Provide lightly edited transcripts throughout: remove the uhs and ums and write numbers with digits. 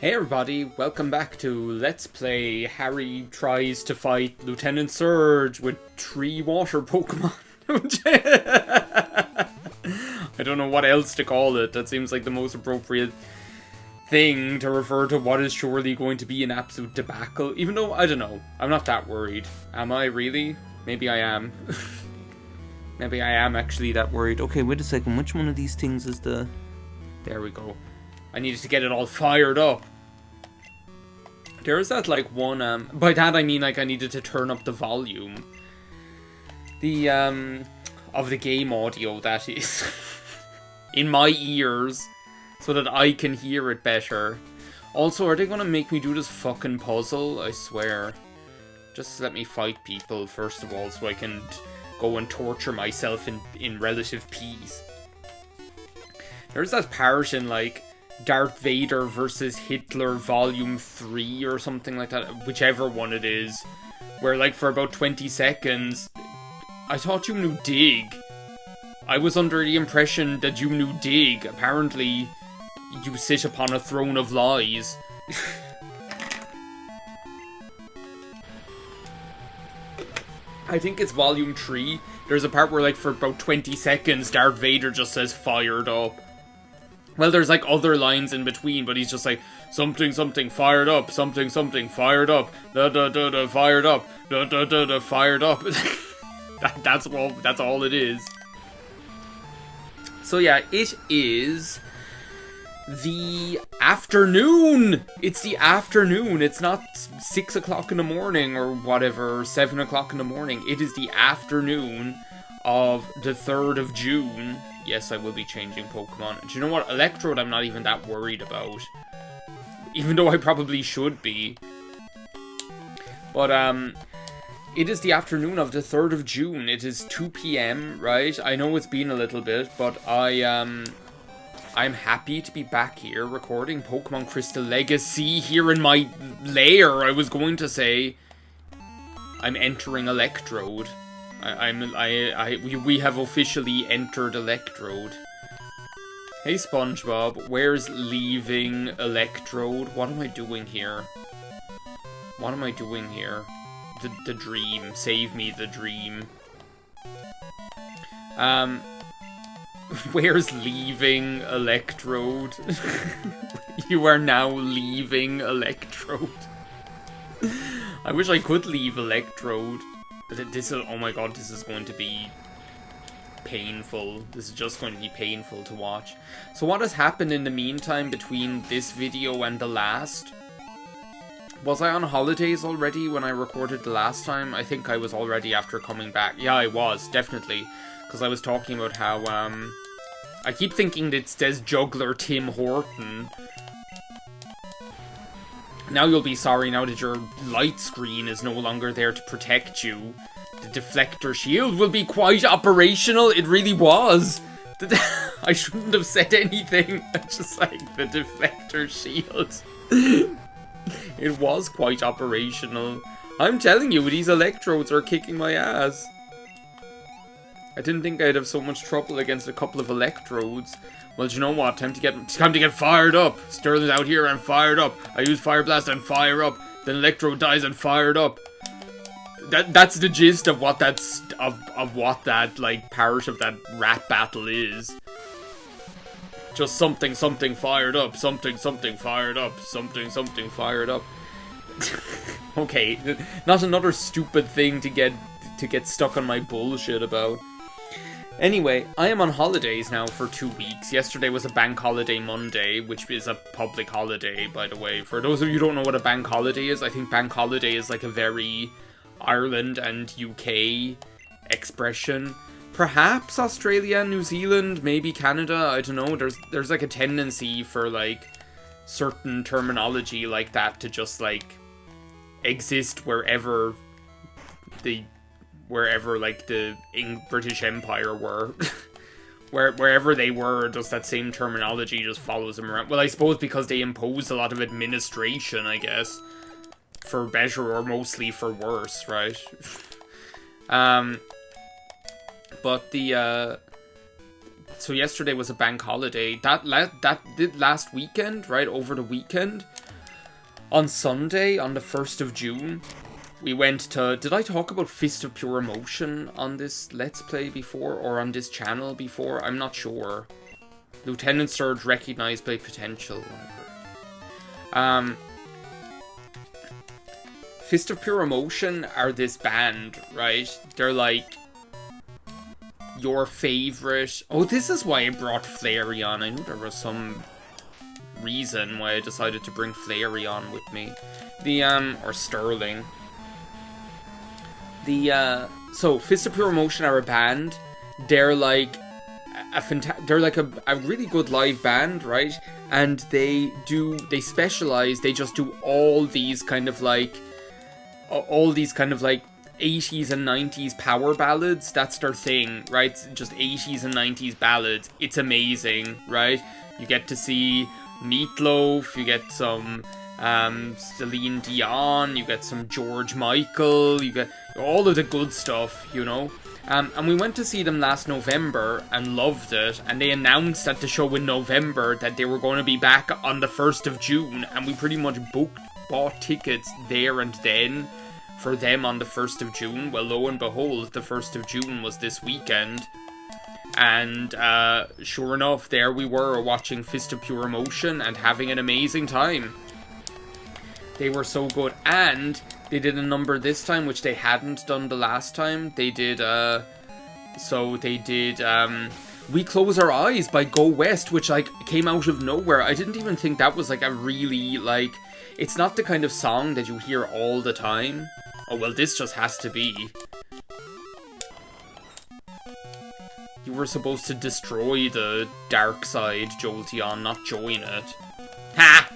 Hey everybody, welcome back to Let's Play Harry Tries to Fight Lieutenant Surge with 3 water Pokemon. I don't know what else to call it. That seems like the most appropriate thing to refer to what is surely going to be an absolute debacle. Even though, I don't know, I'm not that worried. Am I really? Maybe I am. Maybe I am actually that worried. Okay, wait a second, which one of these things is the... There we go. I needed to get it all fired up. There is that, like, one, by that I mean, like, I needed to turn up the volume. Of the game audio, that is. In my ears. So that I can hear it better. Also, are they gonna make me do this fucking puzzle? I swear. Just let me fight people, first of all, so I can go and torture myself in relative peace. There's that part in, like, Darth Vader versus Hitler Volume 3 or something like that, whichever one it is, where, like, for about 20 seconds, I thought you knew Dig. I was under the impression that you knew Dig. Apparently, you sit upon a throne of lies. I think it's Volume 3. There's a part where, like, for about 20 seconds, Darth Vader just says, fired up. Well, there's, like, other lines in between, but he's just like, something, something, fired up, something, something, fired up, da-da-da-da, fired up, da-da-da-da, fired up. That's all it is. So, yeah, it is the afternoon! It's the afternoon! It's not 6 o'clock in the morning or whatever, 7 o'clock in the morning. It is the afternoon of the 3rd of June. Yes, I will be changing Pokemon. Do you know what? Electrode I'm not even that worried about. Even though I probably should be. But, it is the afternoon of the 3rd of June. It is 2 PM, right? I know it's been a little bit, but I'm happy to be back here recording Pokemon Crystal Legacy here in my lair, I was going to say. I'm entering Electrode. We have officially entered Electrode. Hey SpongeBob, where's leaving Electrode? What am I doing here? What am I doing here? The dream. Save me the dream. Where's leaving Electrode? You are now leaving Electrode. I wish I could leave Electrode. This is, oh my god, this is going to be painful. This is just going to be painful to watch. So what has happened in the meantime between this video and the last? Was I on holidays already when I recorded the last time? I think I was already after coming back. Yeah, I was, definitely. Because I was talking about how, I keep thinking that it says Juggler Tim Horton. Now you'll be sorry now that your light screen is no longer there to protect you. The deflector shield will be quite operational. It really was. I shouldn't have said anything. Just like the deflector shield. It was quite operational. I'm telling you, these electrodes are kicking my ass. I didn't think I'd have so much trouble against a couple of electrodes. Well, do you know what? Time to get fired up. Sterling's out here and fired up. I use Fire Blast and fire up. Then Electrode dies and fired up. That's the gist of what what that like part of that rap battle is. Just something something fired up, something something fired up, something something fired up. Okay, not another stupid thing to get stuck on my bullshit about. Anyway, I am on holidays now for 2 weeks. Yesterday was a bank holiday Monday, which is a public holiday, by the way. For those of you who don't know what a bank holiday is, I think bank holiday is like a very Ireland and UK expression. Perhaps Australia and New Zealand, maybe Canada, I don't know. There's like a tendency for like certain terminology like that to just like exist wherever like the British Empire were. Wherever they were, just that same terminology just follows them around. Well, I suppose because they imposed a lot of administration, I guess. For better or mostly for worse, right? But so yesterday was a bank holiday. That last weekend, right, over the weekend, On Sunday, on the 1st of June, we went to... Did I talk about Fist of Pure Emotion on this Let's Play before? Or on this channel before? I'm not sure. Lieutenant Surge recognized by potential, whatever. Fist of Pure Emotion are this band, right? They're like your favorite... Oh, this is why I brought Flareon. I knew there was some reason why I decided to bring Flareon with me. Or Sterling. So, Fist of Pure Emotion are a band. They're like they're like a really good live band, right? And they specialize, they just do all these kind of like 80s and 90s power ballads. That's their thing, right? Just 80s and 90s ballads. It's amazing, right? You get to see Meatloaf, you get some Celine Dion, you get some George Michael, you get all of the good stuff, you know? And we went to see them last November and loved it, and they announced at the show in November that they were going to be back on the 1st of June, and we pretty much bought tickets there and then for them on the 1st of June. Well, lo and behold, the 1st of June was this weekend, and sure enough, there we were watching Fist of Pure Emotion and having an amazing time. They were so good, and they did a number this time which they hadn't done the last time. They did We Close Our Eyes by Go West, which like came out of nowhere. I didn't even think that was like a really like... It's not the kind of song that you hear all the time. Oh well, this just has to be. You were supposed to destroy the dark side, Jolteon, not join it. Ha!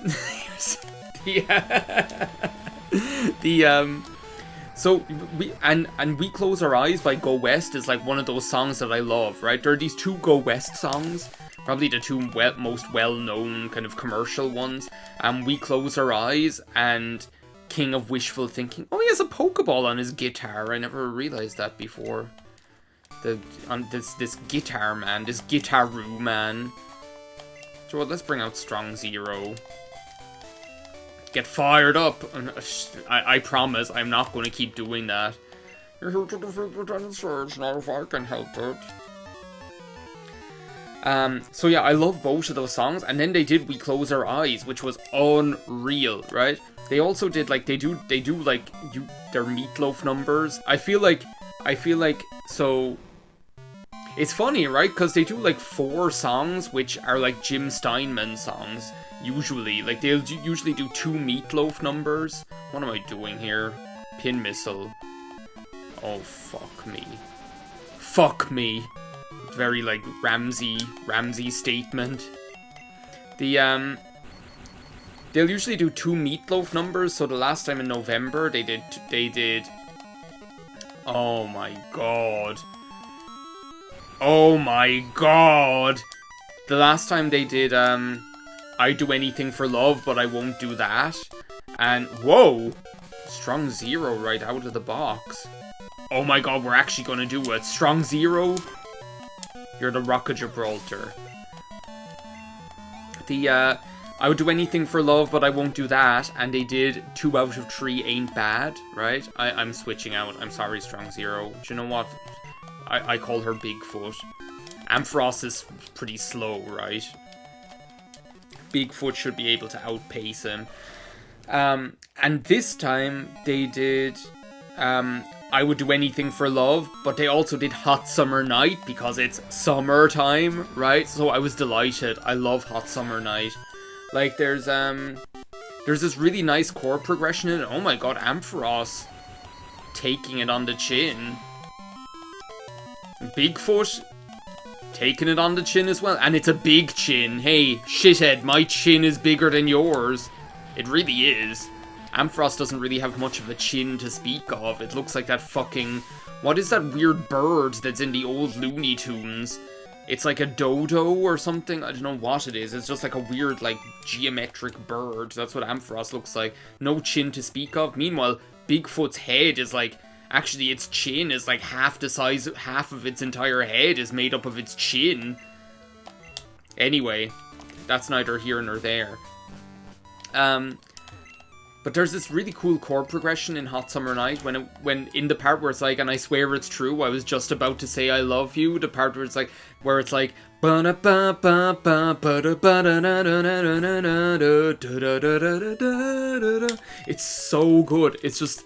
So We Close Our Eyes by Go West is like one of those songs that I love, right? There are these two Go West songs, probably the two most well-known kind of commercial ones. We Close Our Eyes and King of Wishful Thinking. Oh, he has a Pokeball on his guitar. I never realized that before. This guitar man, this Guitaroo man. So let's bring out Strong Zero. Get fired up. I promise I'm not going to keep doing that. You're here to defeat Lieutenant Surge, not if I can help it. So yeah, I love both of those songs. And then they did We Close Our Eyes, which was unreal, right? They also did like they do like their Meatloaf numbers. I feel like so it's funny, right? Because they do like 4 songs which are like Jim Steinman songs. Usually, like they'll usually do 2 Meatloaf numbers. What am I doing here? Pin Missile. Oh fuck me. Fuck me. Very like Ramsey statement. They'll usually do 2 Meatloaf numbers. So the last time in November they did. Oh my god. Oh my god. The last time they did I'd do anything for love, but I won't do that. And whoa, Strong Zero right out of the box. Oh my god, we're actually gonna do it. Strong Zero, you're the Rock of Gibraltar. I would do anything for love, but I won't do that. And they did 2 out of 3 ain't bad, right? I'm switching out. I'm sorry, Strong Zero. Do you know what? I call her Bigfoot. Ampharos is pretty slow, right? Bigfoot should be able to outpace him. And this time they did I Would Do Anything for Love, but they also did Hot Summer Night because it's summertime, right? So I was delighted. I love Hot Summer Night. Like there's this really nice chord progression in it. Oh my god, Ampharos taking it on the chin. Bigfoot taking it on the chin as well. And it's a big chin. Hey, shithead, my chin is bigger than yours. It really is. Ampharos doesn't really have much of a chin to speak of. It looks like that fucking... What is that weird bird that's in the old Looney Tunes? It's like a dodo or something. I don't know what it is. It's just like a weird, like, geometric bird. That's what Ampharos looks like. No chin to speak of. Meanwhile, Bigfoot's head is like... Actually, its chin is like half the size... Half of its entire head is made up of its chin. Anyway, that's neither here nor there. But there's this really cool chord progression in Hot Summer Night when in the part where it's like, and I swear it's true, I was just about to say I love you. The part where it's like, it's so good. It's just,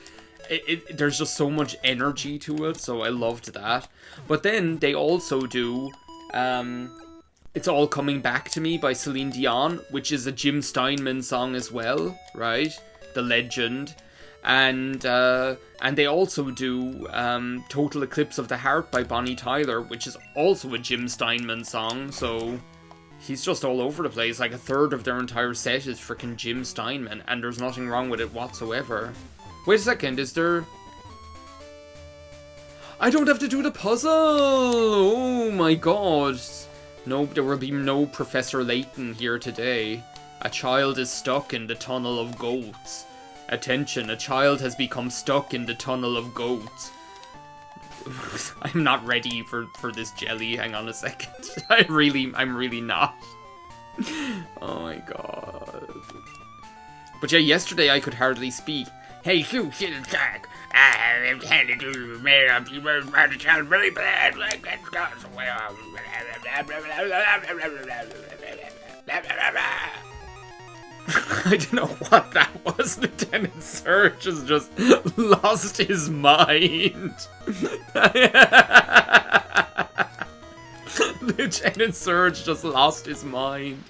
there's just so much energy to it, so I loved that. But then they also do, It's All Coming Back to Me by Celine Dion, which is a Jim Steinman song as well, right? The legend. And they also do Total Eclipse of the Heart by Bonnie Tyler, which is also a Jim Steinman song, so he's just all over the place. Like, a third of their entire set is freaking Jim Steinman, and there's nothing wrong with it whatsoever. Wait a second, is there... I don't have to do the puzzle! Oh my god. No, there will be no Professor Layton here today. A child is stuck in the tunnel of goats. Attention, a child has become stuck in the tunnel of goats. I'm not ready for this jelly. Hang on a second. I'm really not. Oh my god. But yeah, yesterday I could hardly speak. Hey, you shit attack. I'm trying to do the child very bad. I don't know what that was. Lieutenant Surge has just lost his mind. Lieutenant Surge just lost his mind.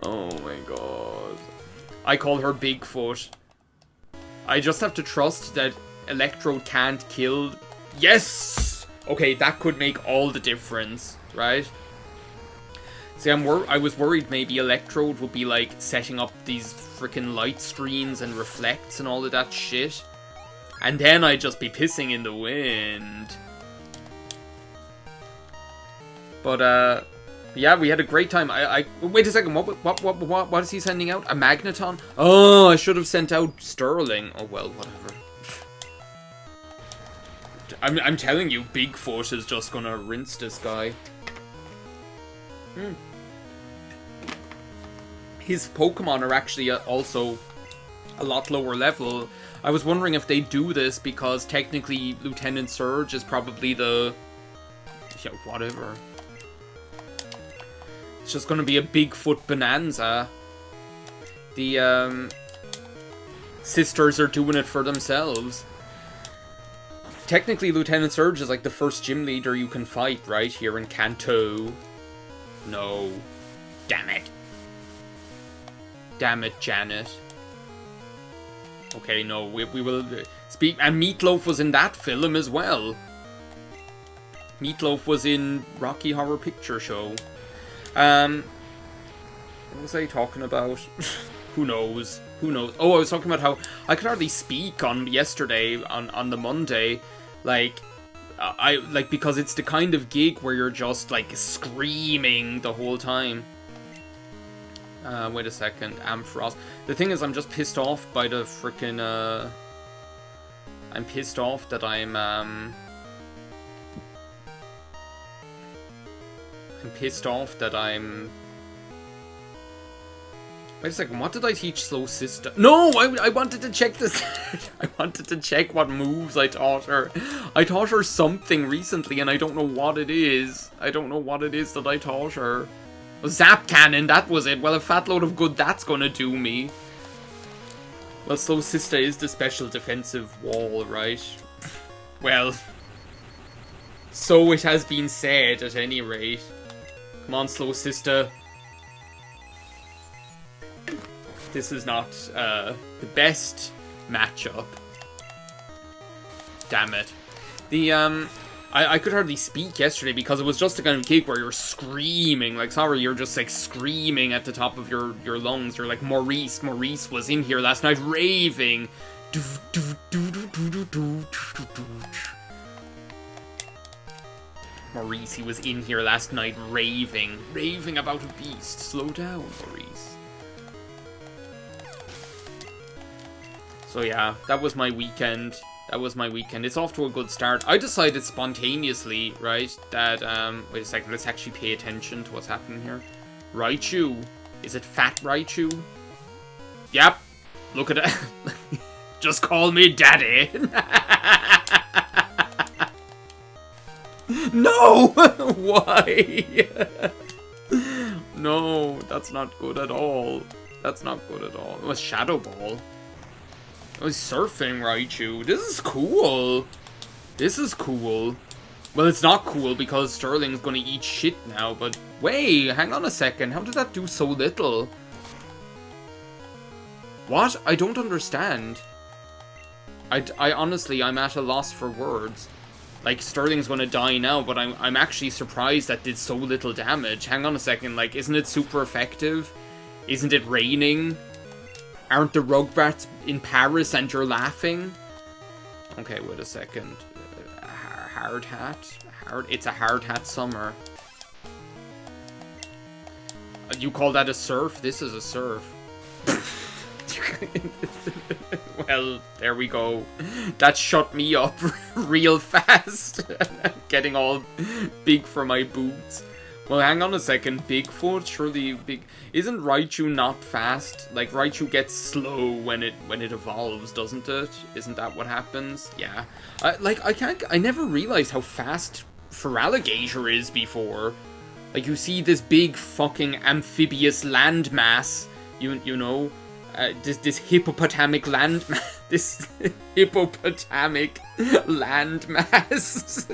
Oh my god. I call her Bigfoot. I just have to trust that Electrode can't kill... Yes! Okay, that could make all the difference, right? See, I was worried maybe Electrode would be, like, setting up these freaking light screens and reflects and all of that shit. And then I'd just be pissing in the wind. But, yeah, we had a great time. Wait a second, what is he sending out? A Magneton? Oh, I should have sent out Sterling. Oh, well, whatever. I'm telling you, Bigfoot is just gonna rinse this guy. His Pokemon are actually also a lot lower level. I was wondering if they do this because technically Lieutenant Surge is probably the... Yeah, whatever. It's just gonna be a Bigfoot bonanza. The sisters are doing it for themselves. Technically Lieutenant Surge is like the first gym leader you can fight, right? Here in Kanto. No. Damn it. Damn it, Janet. Okay, no, we will speak. And Meatloaf was in that film as well. Meatloaf was in Rocky Horror Picture Show. What was I talking about? Who knows? Who knows? Oh, I was talking about how I could hardly speak on yesterday, on the Monday. Like, because it's the kind of gig where you're just, like, screaming the whole time. Wait a second, Ampharos. The thing is, I'm just pissed off by the frickin', I'm pissed off that I'm pissed off that I'm... Wait a second, what did I teach Slow Sister? No, I wanted to check this. I wanted to check what moves I taught her. I taught her something recently, and I don't know what it is. I don't know what it is that I taught her. Zap Cannon, that was it. Well, a fat load of good that's gonna do me. Well, Slow Sister is the special defensive wall, right? Well, so it has been said, at any rate. Come on, Slow Sister. This is not the best matchup. Damn it. The, I could hardly speak yesterday because it was just the kind of gig where you're screaming. Like, sorry, you're just, like, screaming at the top of your lungs. You're like, Maurice was in here last night raving. Maurice, he was in here last night raving about a beast. Slow down, Maurice. So yeah, that was my weekend. It's off to a good start. I decided spontaneously, right, that, wait a second, let's actually pay attention to what's happening here. Raichu. Is it Fat Raichu? Yep. Look at it. Just call me daddy. No! Why? No, that's not good at all. That's not good at all. It was Shadow Ball. It was surfing, Raichu. This is cool. This is cool. Well, it's not cool because Sterling's gonna eat shit now, but wait, hang on a second. How did that do so little? What? I don't understand. I honestly, I'm at a loss for words. Like, Sterling's gonna die now, but I'm actually surprised that did so little damage. Hang on a second, like, isn't it super effective? Isn't it raining? Aren't the Rugrats in Paris and you're laughing? Okay, wait a second. Hard hat? It's a hard hat summer. You call that a surf? This is a surf. Well, there we go. That shut me up real fast. Getting all big for my boots. Well, hang on a second. Bigfoot? Surely big... Isn't Raichu not fast? Like, Raichu gets slow when it evolves, doesn't it? Isn't that what happens? Yeah. I never realized how fast Feraligatr is before. Like, you see this big fucking amphibious landmass, you know, this hippopotamic landmass, this hippopotamic landmass,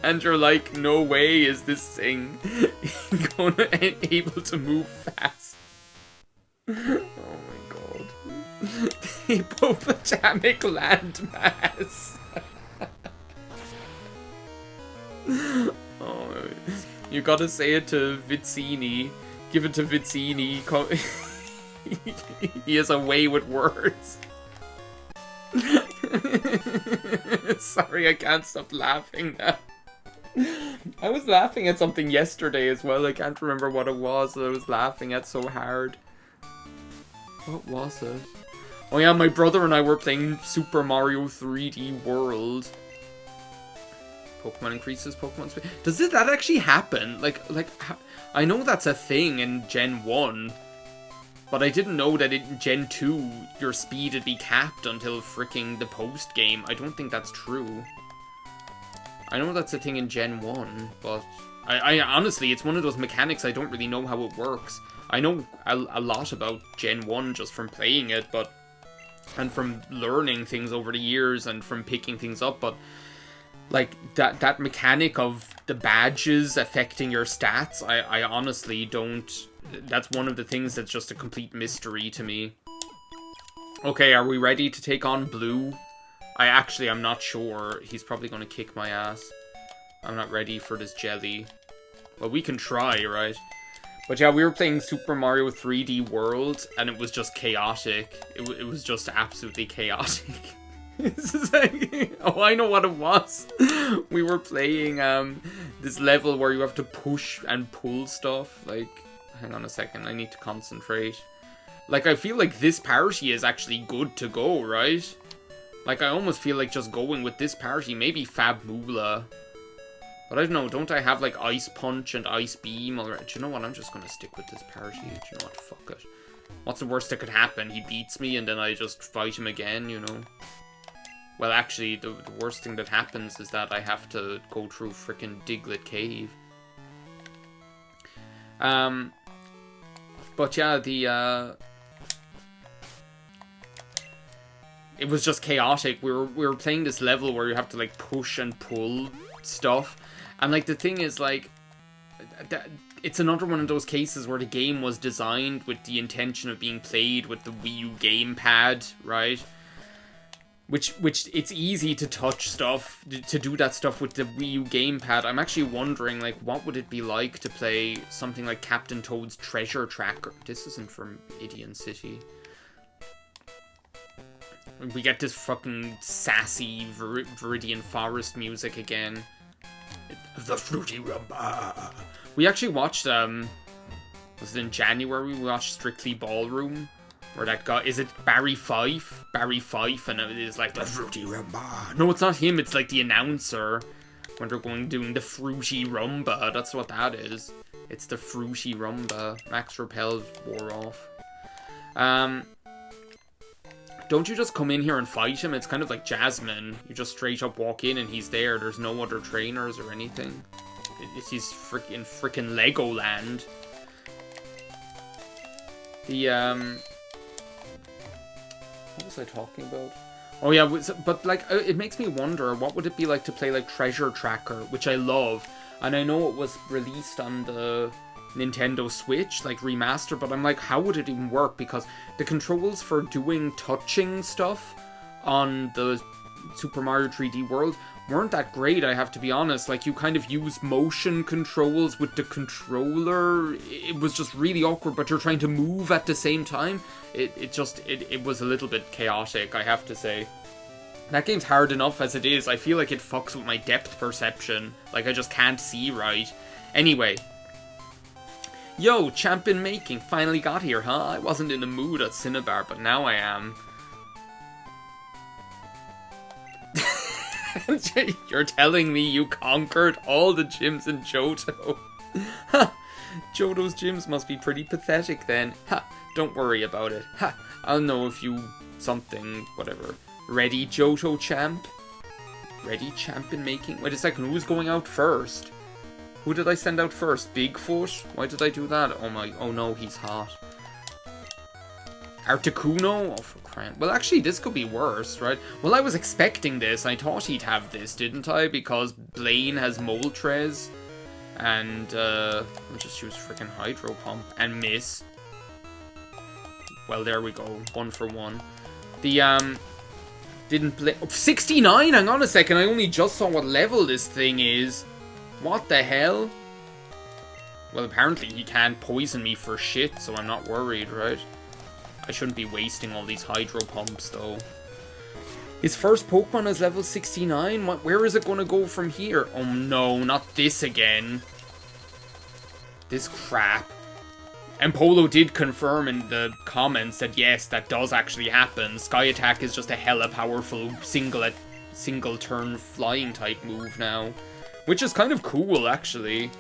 and you're like, no way is this thing able to move fast. Oh my god. Hippopotamic landmass. Oh, you gotta say it to Vizzini. Give it to Vizzini. He has a way with words. Sorry, I can't stop laughing now. I was laughing at something yesterday as well. I can't remember what it was that I was laughing at so hard. What was it? Oh yeah, my brother and I were playing Super Mario 3D World. Pokemon increases Pokemon speed. Does that actually happen? Like, I know that's a thing in Gen 1, but I didn't know that in Gen 2, your speed would be capped until freaking the post-game. I don't think that's true. I know that's a thing in Gen 1, but I honestly, it's one of those mechanics I don't really know how it works. I know a lot about Gen 1 just from playing it, but and from learning things over the years and from picking things up, but like, that mechanic of the badges affecting your stats, I honestly don't... That's one of the things that's just a complete mystery to me. Okay, are we ready to take on Blue? I'm not sure. He's probably going to kick my ass. I'm not ready for this jelly. Well, we can try, right? But yeah, we were playing Super Mario 3D World, and it was just chaotic. It was just absolutely chaotic. This is like, oh, I know what it was. We were playing this level where you have to push and pull stuff. Like, hang on a second, I need to concentrate. Like, I feel like this party is actually good to go, right? Like, I almost feel like just going with this party, maybe Fab Moolah. But I don't know, don't I have like Ice Punch and Ice Beam already? Do you know what, I'm just gonna stick with this party. Do you know what, fuck it. What's the worst that could happen? He beats me and then I just fight him again, you know? Well, actually, the worst thing that happens is that I have to go through frickin' Diglett Cave. But yeah, it was just chaotic. We were playing this level where you have to, like, push and pull stuff. And, like, the thing is, like, it's another one of those cases where the game was designed with the intention of being played with the Wii U gamepad, right? Which it's easy to touch stuff, to do that stuff with the Wii U gamepad. I'm actually wondering, like, what would it be like to play something like Captain Toad's Treasure Tracker? This isn't from Idian City. We get this fucking sassy Viridian Forest music again. The Fruity Rumba. We actually watched, was it in January? We watched Strictly Ballroom. Where that guy, is it Barry Fife? Barry Fife, and it is like the Fruity Rumba. No, it's not him, it's like the announcer. When they're doing the Fruity Rumba, that's what that is. It's the Fruity Rumba. Max Repel wore off. Don't you just come in here and fight him? It's kind of like Jasmine. You just straight up walk in and he's there. There's no other trainers or anything. He's freaking Legoland. The, what was I talking about? Oh yeah, but like, it makes me wonder, what would it be like to play like Treasure Tracker, which I love. And I know it was released on the Nintendo Switch, like remaster, but I'm like, how would it even work? Because the controls for doing touching stuff on the Super Mario 3D World weren't that great, I have to be honest. Like, you kind of use motion controls with the controller. It was just really awkward, but you're trying to move at the same time. It was a little bit chaotic, I have to say. That game's hard enough as it is. I feel like it fucks with my depth perception. Like, I just can't see right. Anyway. Yo, champion making. Finally got here, huh? I wasn't in the mood at Cinnabar, but now I am. You're telling me you conquered all the gyms in Johto? Ha! Johto's gyms must be pretty pathetic then. Ha! Don't worry about it. Ha! I'll know if you... something... whatever. Ready, Johto champ? Ready, champion making? Wait a second, who's going out first? Who did I send out first? Bigfoot? Why did I do that? Oh my... oh no, he's hot. Articuno? Oh, for crying... well, actually, this could be worse, right? Well, I was expecting this. I thought he'd have this, didn't I? Because Blaine has Moltres. And, I'll just use freaking Hydro Pump. And miss. Well, there we go. 1 for 1. The, didn't play... oh, 69? Hang on a second. I only just saw what level this thing is. What the hell? Well, apparently he can't poison me for shit, so I'm not worried, right? I shouldn't be wasting all these Hydro Pumps, though. His first Pokemon is level 69? Where is it going to go from here? Oh no, not this again. This crap. And Polo did confirm in the comments that yes, that does actually happen. Sky Attack is just a hella powerful single turn flying type move now. Which is kind of cool, actually.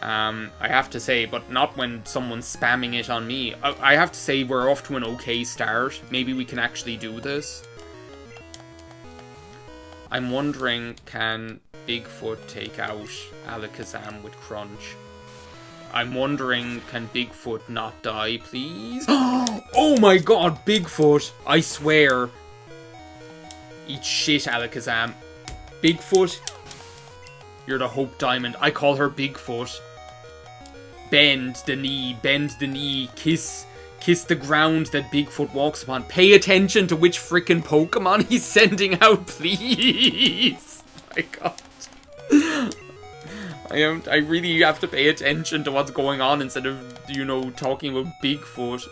I have to say, but not when someone's spamming it on me. I have to say we're off to an okay start. Maybe we can actually do this. I'm wondering, can Bigfoot take out Alakazam with Crunch? I'm wondering, can Bigfoot not die, please? Oh my god, Bigfoot! I swear. Eat shit, Alakazam. Bigfoot, you're the Hope Diamond. I call her Bigfoot. Bend the knee, kiss the ground that Bigfoot walks upon. Pay attention to which frickin' Pokemon he's sending out, please. My god. I really have to pay attention to what's going on instead of, you know, talking about Bigfoot.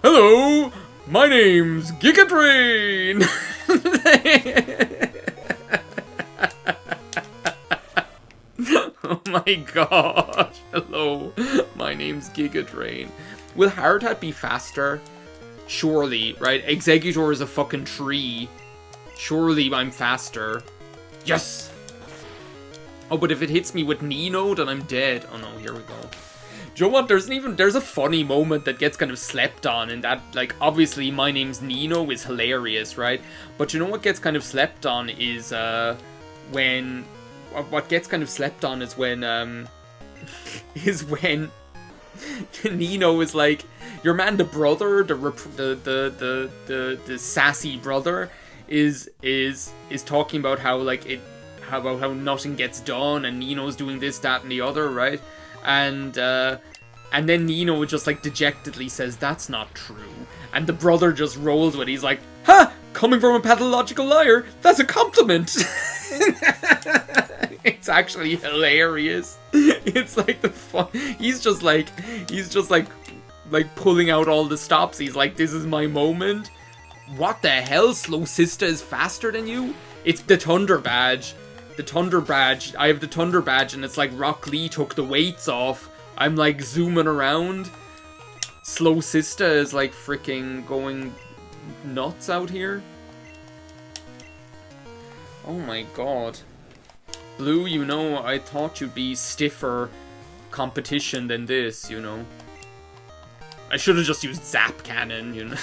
Hello, my name's Gigadrain. Oh my god. Hello, my name's Gigadrain. Will Hardhat be faster? Surely, right? Exeggutor is a fucking tree. Surely I'm faster. Yes! Oh, but if it hits me with Nino, then I'm dead. Oh no, here we go. Do you know what? There's a funny moment that gets kind of slept on, and that, like, obviously my name's Nino is hilarious, right? But you know what gets kind of slept on is, when... what gets kind of slept on is when, Nino is like, your man, the brother, the sassy brother, is talking about how, like, how nothing gets done, and Nino's doing this, that, and the other, right? And then Nino just, like, dejectedly says, that's not true. And the brother just rolls with it. He's like, ha! Coming from a pathological liar, that's a compliment! It's actually hilarious. It's like the fun. He's just like pulling out all the stops. He's like, this is my moment. What the hell? Slow Sister is faster than you? It's the Thunder Badge. The Thunder Badge. I have the Thunder Badge, and it's like Rock Lee took the weights off. I'm like zooming around. Slow Sister is like freaking going nuts out here. Oh my god. Blue, you know, I thought you'd be stiffer competition than this, you know. I should have just used Zap Cannon, you know?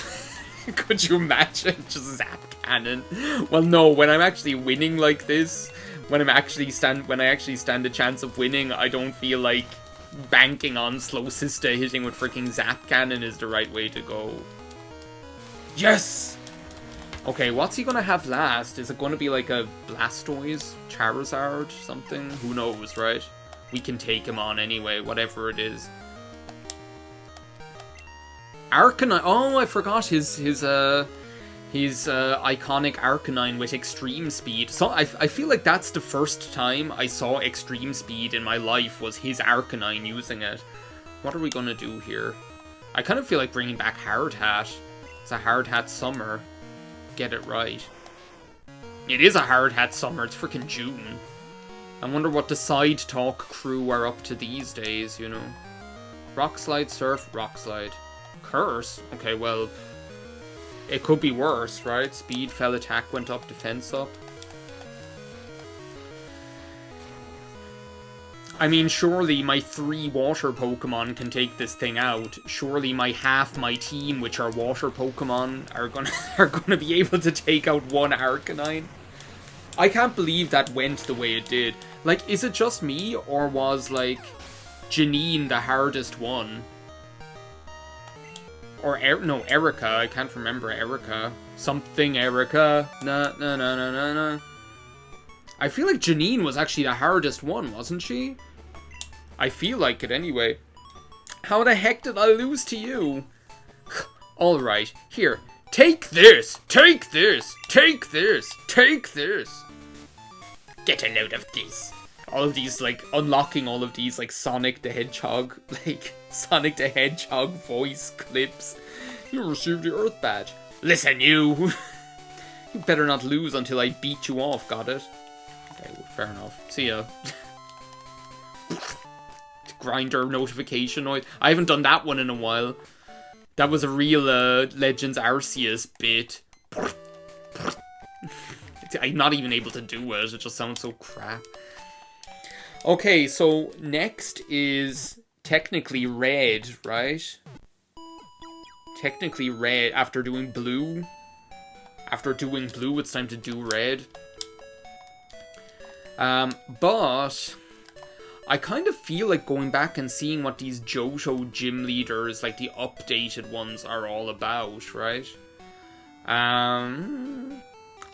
Could you imagine? Just Zap Cannon. Well, no, when I'm actually winning like this, when I actually stand a chance of winning, I don't feel like banking on Slow Sister hitting with freaking Zap Cannon is the right way to go. Yes! Okay, what's he gonna have last? Is it gonna be like a Blastoise, Charizard, something? Who knows, right? We can take him on anyway, whatever it is. Arcanine. Oh, I forgot his iconic Arcanine with extreme speed. So I feel like that's the first time I saw extreme speed in my life was his Arcanine using it. What are we gonna do here? I kind of feel like bringing back Hard Hat. It's a Hard Hat summer. Get it right. It is a Hard Hat summer. It's freaking June. I wonder what the Side Talk crew are up to these days, you know. Rock Slide, Surf, Rock Slide. Curse? Okay, well, it could be worse, right? Speed fell, attack went up, defense up. I mean, surely my 3 water Pokemon can take this thing out. Surely half my team, which are water Pokemon, are gonna be able to take out one Arcanine. I can't believe that went the way it did. Like, is it just me, or was, like, Janine the hardest one? Or, no, Erica. I can't remember Erica. Something Erica. Na. I feel like Janine was actually the hardest one, wasn't she? I feel like it anyway. How the heck did I lose to you? Alright, here. Take this! Take this! Take this! Take this! Get a load of this. All of these, like, unlocking all of these, like, Sonic the Hedgehog, voice clips. You received the Earth Badge. Listen, you! You better not lose until I beat you off, got it? Okay, well, fair enough. See ya. Grinder notification noise. I haven't done that one in a while. That was a real Legends Arceus bit. I'm not even able to do it. It just sounds so crap. Okay, so next is technically red, right? Technically red. After doing blue. After doing blue, it's time to do red. But I kind of feel like going back and seeing what these Johto gym leaders, like the updated ones, are all about, right?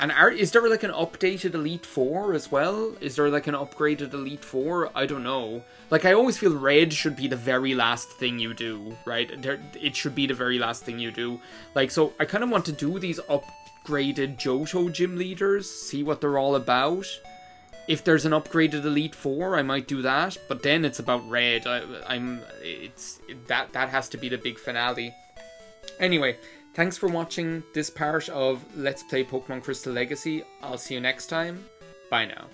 And is there like an updated Elite Four as well? Is there like an upgraded Elite Four? I don't know. Like, I always feel red should be the very last thing you do, right? It should be the very last thing you do. Like, so I kind of want to do these upgraded Johto gym leaders, see what they're all about. If there's an upgraded Elite Four, I might do that. But then it's about red. That has to be the big finale. Anyway, thanks for watching this part of Let's Play Pokemon Crystal Legacy. I'll see you next time. Bye now.